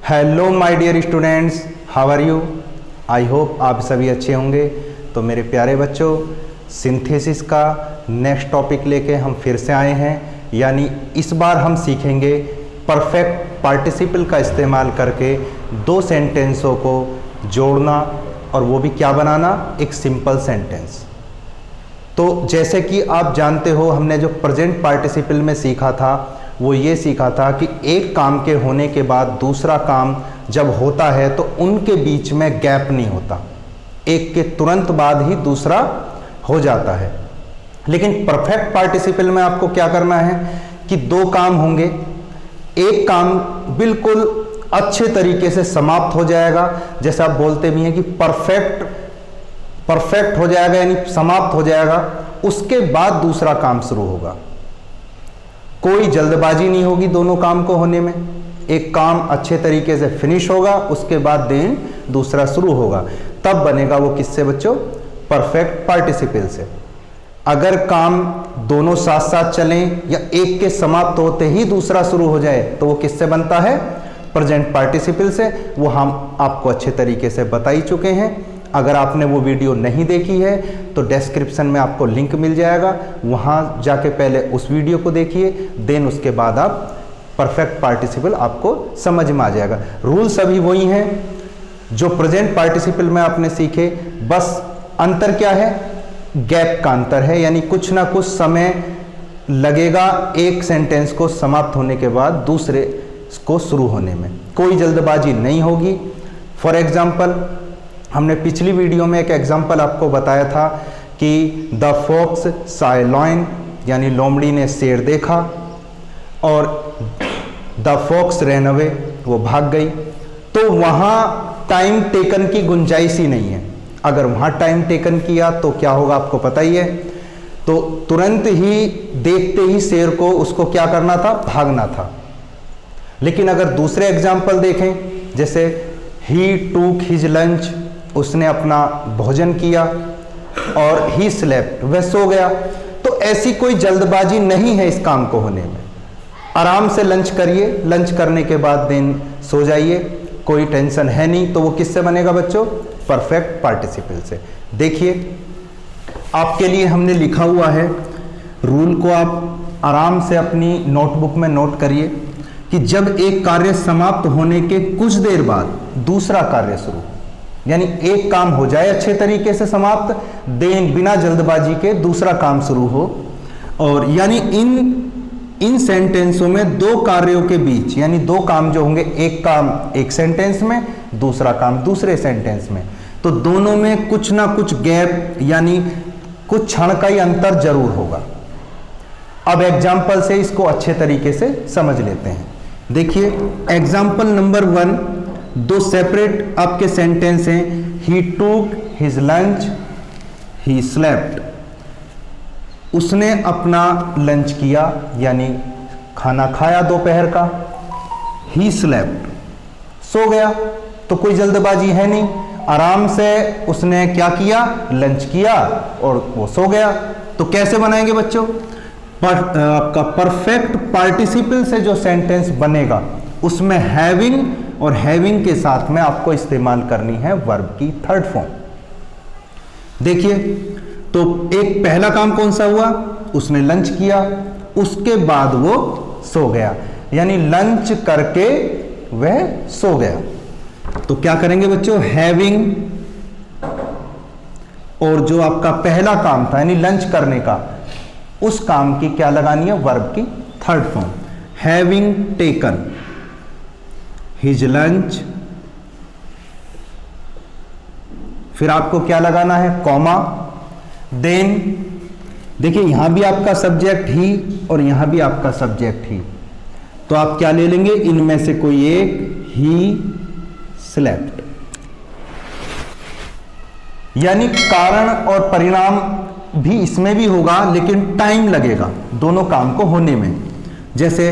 Hello my dear students, how are you. I hope आप सभी अच्छे होंगे। तो मेरे प्यारे बच्चों, सिंथेसिस का नेक्स्ट टॉपिक लेके हम फिर से आए हैं। यानी इस बार हम सीखेंगे परफेक्ट पार्टिसिपल का इस्तेमाल करके दो सेंटेंसों को जोड़ना, और वो भी क्या बनाना, एक सिंपल सेंटेंस। तो जैसे कि आप जानते हो, हमने जो प्रेजेंट पार्टिसिपल में सीखा था वो ये सीखा था कि एक काम के होने के बाद दूसरा काम जब होता है तो उनके बीच में गैप नहीं होता, एक के तुरंत बाद ही दूसरा हो जाता है। लेकिन परफेक्ट पार्टिसिपल में आपको क्या करना है कि दो काम होंगे, एक काम बिल्कुल अच्छे तरीके से समाप्त हो जाएगा, जैसे आप बोलते भी हैं कि परफेक्ट हो जाएगा, यानी समाप्त हो जाएगा, उसके बाद दूसरा काम शुरू होगा। कोई जल्दबाजी नहीं होगी दोनों काम को होने में, एक काम अच्छे तरीके से फिनिश होगा, उसके बाद देन दूसरा शुरू होगा, तब बनेगा वो किससे बच्चों, परफेक्ट पार्टिसिपल से। अगर काम दोनों साथ साथ चलें या एक के समाप्त होते ही दूसरा शुरू हो जाए तो वो किससे बनता है, प्रेजेंट पार्टिसिपल से। वो हम आपको अच्छे तरीके से बता ही चुके हैं। अगर आपने वो वीडियो नहीं देखी है तो डिस्क्रिप्शन में आपको लिंक मिल जाएगा, वहाँ जाके पहले उस वीडियो को देखिए, देन उसके बाद आप परफेक्ट पार्टिसिपल आपको समझ में आ जाएगा। रूल सभी वही हैं जो प्रेजेंट पार्टिसिपल में आपने सीखे, बस अंतर क्या है, गैप का अंतर है। यानी कुछ ना कुछ समय लगेगा एक सेंटेंस को समाप्त होने के बाद दूसरे को शुरू होने में, कोई जल्दबाजी नहीं होगी। फॉर एग्जाम्पल, हमने पिछली वीडियो में एक एग्जाम्पल आपको बताया था कि the fox saw a lion, यानी लोमड़ी ने शेर देखा, और द फॉक्स रैन अवे, वो भाग गई। तो वहाँ टाइम टेकन की गुंजाइश ही नहीं है। अगर वहाँ टाइम टेकन किया तो क्या होगा आपको पता ही है, तो तुरंत ही देखते ही शेर को उसको क्या करना था, भागना था। लेकिन अगर दूसरे एग्जाम्पल देखें, जैसे ही टूक हिज लंच, उसने अपना भोजन किया, और ही स्लेप्ट, वह सो गया। तो ऐसी कोई जल्दबाजी नहीं है इस काम को होने में। आराम से लंच करिए, लंच करने के बाद दिन सो जाइए, कोई टेंशन है नहीं। तो वो किससे बनेगा बच्चों, परफेक्ट पार्टिसिपल से। देखिए आपके लिए हमने लिखा हुआ है, रूल को आप आराम से अपनी नोटबुक में नोट करिए कि जब एक कार्य समाप्त होने के कुछ देर बाद दूसरा कार्य शुरू, यानी एक काम हो जाए अच्छे तरीके से समाप्त, देन बिना जल्दबाजी के दूसरा काम शुरू हो, और यानी इन सेंटेंसों में दो कार्यों के बीच, यानी दो काम जो होंगे, एक काम एक सेंटेंस में, दूसरा काम दूसरे सेंटेंस में, तो दोनों में कुछ ना कुछ गैप, यानी कुछ क्षण का ही अंतर जरूर होगा। अब एग्जाम्पल से इसको अच्छे तरीके से समझ लेते हैं। देखिए एग्जाम्पल नंबर 1, दो सेपरेट आपके सेंटेंस हैं। ही टूक हिज लंच, ही स्लेप्ट, उसने अपना लंच किया, यानी खाना खाया दोपहर का। ही स्लेप्ट, सो गया। तो कोई जल्दबाजी है नहीं, आराम से उसने क्या किया, लंच किया और वो सो गया। तो कैसे बनाएंगे बच्चों, आपका परफेक्ट पार्टिसिपल से जो सेंटेंस बनेगा उसमें हैविंग, और हैविंग के साथ में आपको इस्तेमाल करनी है वर्ब की थर्ड फॉर्म। देखिए तो एक पहला काम कौन सा हुआ, उसने लंच किया, उसके बाद वो सो गया, यानी लंच करके वह सो गया। तो क्या करेंगे बच्चों, हैविंग, और जो आपका पहला काम था यानी लंच करने का, उस काम की क्या लगानी है, वर्ब की third form. Having taken his lunch, फिर आपको क्या लगाना है, कॉमा, देन देखिए यहां भी आपका सब्जेक्ट ही और यहां भी आपका सब्जेक्ट ही, तो आप क्या ले लेंगे, इनमें से कोई एक, ही स्लेप्ट। यानी कारण और परिणाम भी इसमें भी होगा, लेकिन टाइम लगेगा दोनों काम को होने में। जैसे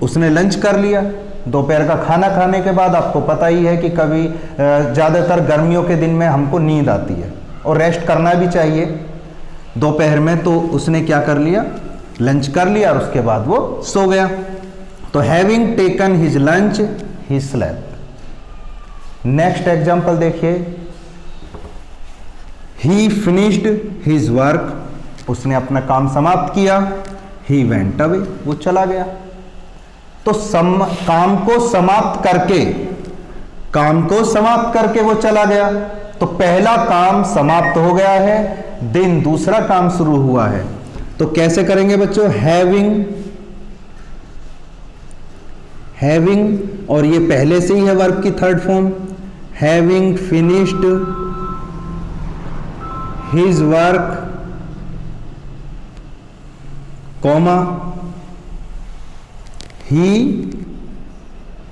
उसने लंच कर लिया, दोपहर का खाना खाने के बाद आपको पता ही है कि कभी ज़्यादातर गर्मियों के दिन में हमको नींद आती है और रेस्ट करना भी चाहिए दोपहर में। तो उसने क्या कर लिया, लंच कर लिया और उसके बाद वो सो गया। तो having taken his lunch he slept. Next example देखिए, ही फिनिश्ड हिज वर्क, उसने अपना काम समाप्त किया। ही वेंट अवे, वो चला गया। तो काम को समाप्त करके वो चला गया। तो पहला काम समाप्त हो गया है, देन दूसरा काम शुरू हुआ है। तो कैसे करेंगे बच्चों? हैविंग, और ये पहले से ही है वर्ब की third form, having finished his work, comma, he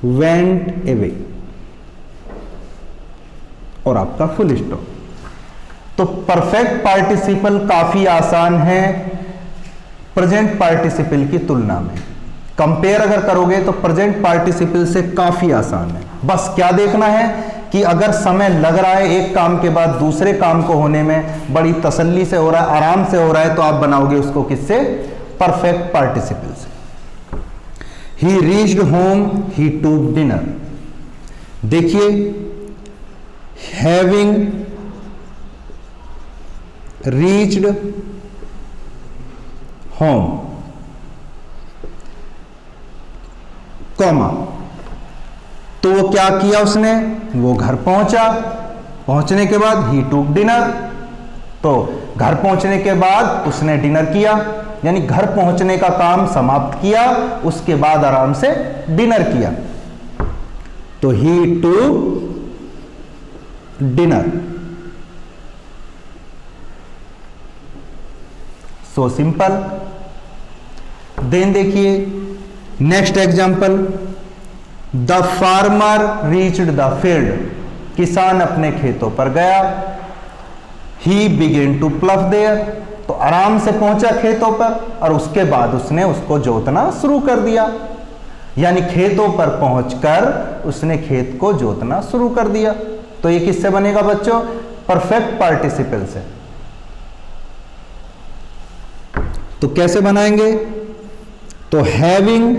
went away, और आपका फुल स्टॉप। तो परफेक्ट पार्टिसिपल काफी आसान है प्रेजेंट पार्टिसिपल की तुलना में। कंपेयर अगर करोगे तो प्रेजेंट पार्टिसिपल से काफी आसान है। बस क्या देखना है कि अगर समय लग रहा है एक काम के बाद दूसरे काम को होने में, बड़ी तसल्ली से हो रहा है, आराम से हो रहा है, तो आप बनाओगे उसको किससे? परफेक्ट पार्टिसिपल से। ही रीच्ड होम, ही टूक डिनर। देखिए, हैविंग रीच्ड होम, कॉमा, तो वो क्या किया उसने? वो घर पहुंचा, पहुंचने के बाद ही टूक डिनर, तो घर पहुंचने के बाद उसने डिनर किया, यानी घर पहुंचने का काम समाप्त किया, उसके बाद आराम से डिनर किया। तो he took dinner. So simple. Then देखिए next example, the farmer reached the field, किसान अपने खेतों पर गया। He began to plough there, तो आराम से पहुंचा खेतों पर और उसके बाद उसने उसको जोतना शुरू कर दिया, यानी खेतों पर पहुंचकर उसने खेत को जोतना शुरू कर दिया। तो ये किससे बनेगा बच्चों? परफेक्ट पार्टिसिपल से। तो कैसे बनाएंगे? तो हैविंग,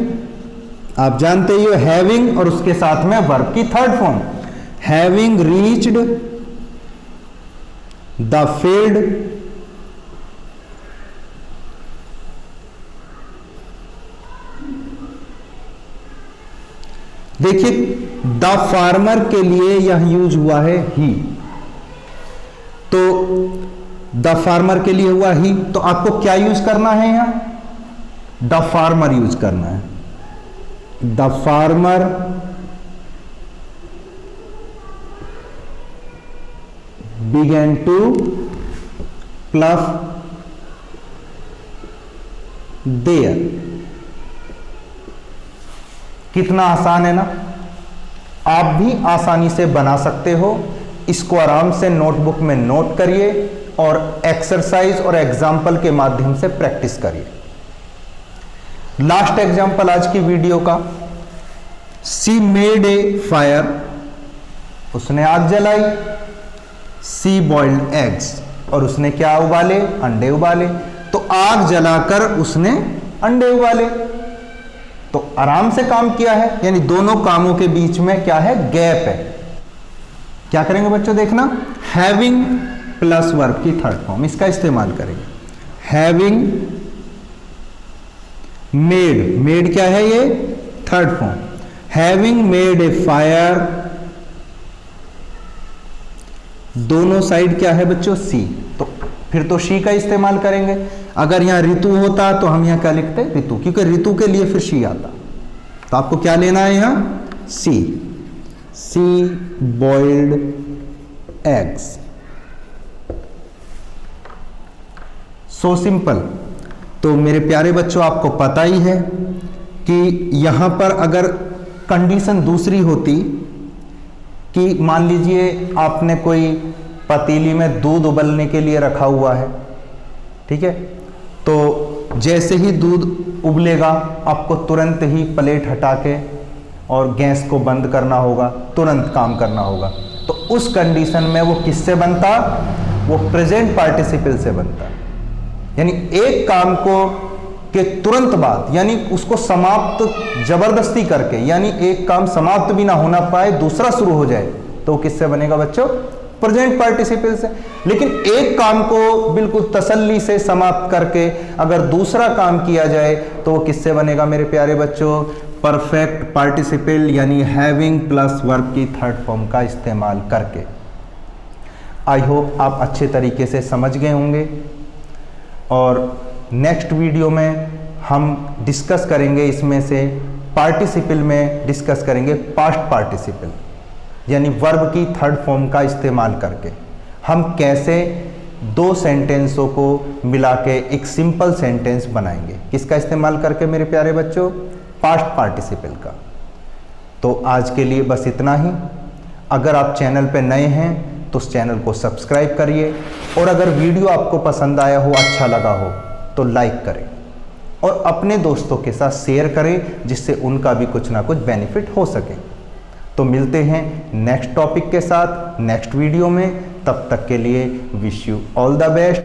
आप जानते ही हो हैविंग, और उसके साथ में वर्ब की third form, having reached the field, देखिए द फार्मर के लिए यह यूज हुआ है ही, तो द फार्मर के लिए हुआ ही, तो आपको क्या यूज करना है? यहां द फार्मर यूज करना है। The farmer began to plough there. कितना आसान है ना? आप भी आसानी से बना सकते हो। इसको आराम से नोटबुक में नोट करिए और एक्सरसाइज और एग्जाम्पल के माध्यम से प्रैक्टिस करिए। लास्ट एग्जाम्पल आज की वीडियो का, सी मेड ए फायर, उसने आग जलाई। सी बॉइल्ड एग्स, और उसने क्या उबाले? अंडे उबाले। तो आग जलाकर उसने अंडे उबाले, तो आराम से काम किया है, यानी दोनों कामों के बीच में क्या है? गैप है। क्या करेंगे बच्चों? देखना, हैविंग प्लस वर्ब की थर्ड फॉर्म, इसका इस्तेमाल करेंगे। हैविंग मेड, मेड क्या है? ये third form. Having made a fire, दोनों साइड क्या है बच्चों? सी, तो फिर तो शी का इस्तेमाल करेंगे। अगर यहां ऋतु होता तो हम यहां क्या लिखते? ऋतु, क्योंकि ऋतु के लिए फिर शी आता। तो आपको क्या लेना है यहां? सी। सी बॉइल्ड एग्स। So simple. तो मेरे प्यारे बच्चों, आपको पता ही है कि यहां पर अगर कंडीशन दूसरी होती कि मान लीजिए आपने कोई पतीली में दूध उबलने के लिए रखा हुआ है, ठीक है, तो जैसे ही दूध उबलेगा आपको तुरंत ही प्लेट हटा के और गैस को बंद करना होगा, तुरंत काम करना होगा। तो उस कंडीशन में वो किससे बनता? वो प्रेजेंट पार्टिसिपल से बनता। यानी एक काम को के तुरंत बाद, यानी उसको समाप्त जबरदस्ती करके, यानी एक काम समाप्त भी ना होना पाए दूसरा शुरू हो जाए, तो किससे बनेगा बच्चों? प्रेजेंट पार्टिसिपल से। लेकिन एक काम को बिल्कुल तसल्ली से समाप्त करके अगर दूसरा काम किया जाए तो वो किससे बनेगा मेरे प्यारे बच्चों? परफेक्ट पार्टिसिपल यानी हैविंग प्लस वर्ब की थर्ड फॉर्म का इस्तेमाल करके। आई होप आप अच्छे तरीके से समझ गए होंगे और नेक्स्ट वीडियो में हम डिस्कस करेंगे इसमें से पार्टिसिपल में डिस्कस करेंगे पास्ट पार्टिसिपल यानी वर्ब की थर्ड फॉर्म का इस्तेमाल करके हम कैसे दो सेंटेंसों को मिला के एक सिंपल सेंटेंस बनाएंगे। किसका इस्तेमाल करके मेरे प्यारे बच्चों? पास्ट पार्टिसिपल का। तो आज के लिए बस इतना ही। अगर आप चैनल पे नए हैं तो उस चैनल को सब्सक्राइब करिए और अगर वीडियो आपको पसंद आया हो, अच्छा लगा हो तो लाइक करें और अपने दोस्तों के साथ शेयर करें जिससे उनका भी कुछ ना कुछ बेनिफिट हो सके। तो मिलते हैं नेक्स्ट टॉपिक के साथ नेक्स्ट वीडियो में। तब तक के लिए wish you all the best.